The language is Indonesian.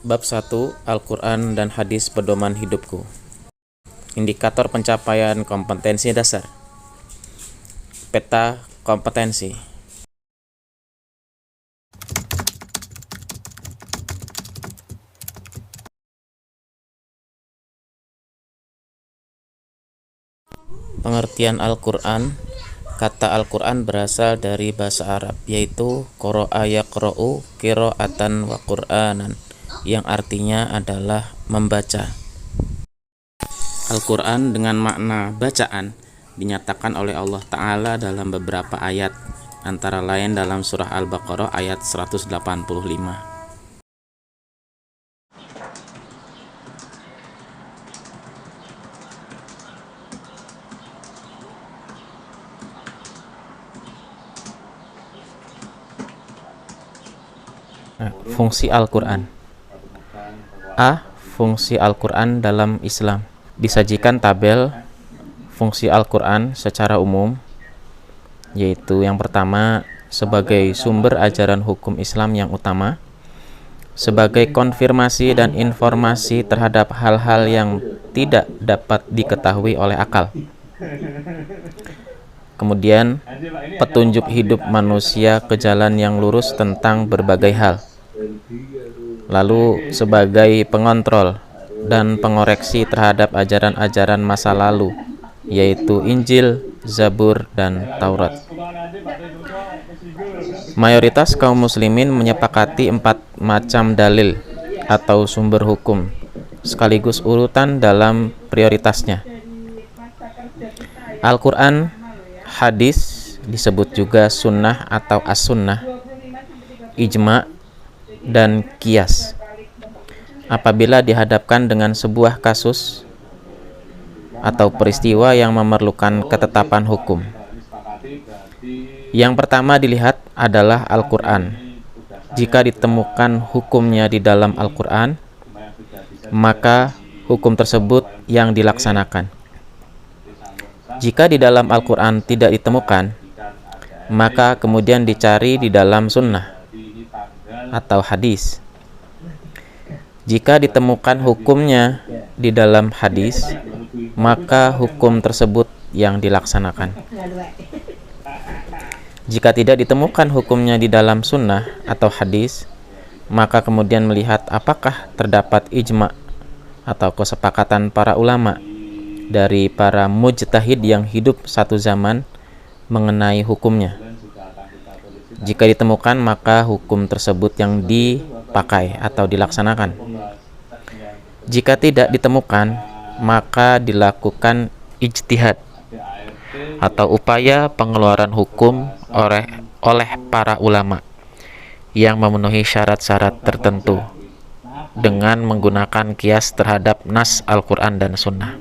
Bab 1 Al-Quran dan Hadis Pedoman Hidupku. Indikator pencapaian kompetensi dasar. Peta kompetensi. Pengertian Al-Quran. Kata Al-Quran berasal dari bahasa Arab, yaitu qara'a yaqra'u qira'atan wa qur'anan, yang artinya adalah membaca. Al-Quran dengan makna bacaan dinyatakan oleh Allah Ta'ala dalam beberapa ayat, antara lain dalam surah Al-Baqarah ayat 185. Fungsi Al-Quran. A. Fungsi Al-Quran dalam Islam. Disajikan tabel fungsi Al-Quran secara umum, yaitu yang pertama, sebagai sumber ajaran hukum Islam yang utama, sebagai konfirmasi dan informasi terhadap hal-hal yang tidak dapat diketahui oleh akal. Kemudian, petunjuk hidup manusia ke jalan yang lurus tentang berbagai hal. Lalu, sebagai pengontrol dan pengoreksi terhadap ajaran-ajaran masa lalu, yaitu Injil, Zabur, dan Taurat. Mayoritas kaum muslimin menyepakati 4 macam dalil atau sumber hukum, sekaligus urutan dalam prioritasnya. Al-Quran, hadis, disebut juga sunnah atau as-sunnah, ijma', dan qiyas. Apabila dihadapkan dengan sebuah kasus atau peristiwa yang memerlukan ketetapan hukum. Yang pertama dilihat adalah Al-Quran. Jika ditemukan hukumnya di dalam Al-Quran, maka hukum tersebut yang dilaksanakan. Jika di dalam Al-Quran tidak ditemukan, maka kemudian dicari di dalam sunnah atau hadis. Jika ditemukan hukumnya di dalam hadis, maka hukum tersebut yang dilaksanakan. Jika tidak ditemukan hukumnya di dalam sunnah atau hadis, maka kemudian melihat apakah terdapat ijma' atau kesepakatan para ulama dari para mujtahid yang hidup satu zaman mengenai hukumnya. Jika ditemukan, maka hukum tersebut yang dipakai atau dilaksanakan. Jika tidak ditemukan, maka dilakukan ijtihad atau upaya pengeluaran hukum oleh para ulama yang memenuhi syarat-syarat tertentu dengan menggunakan qiyas terhadap nas Al-Quran dan Sunnah.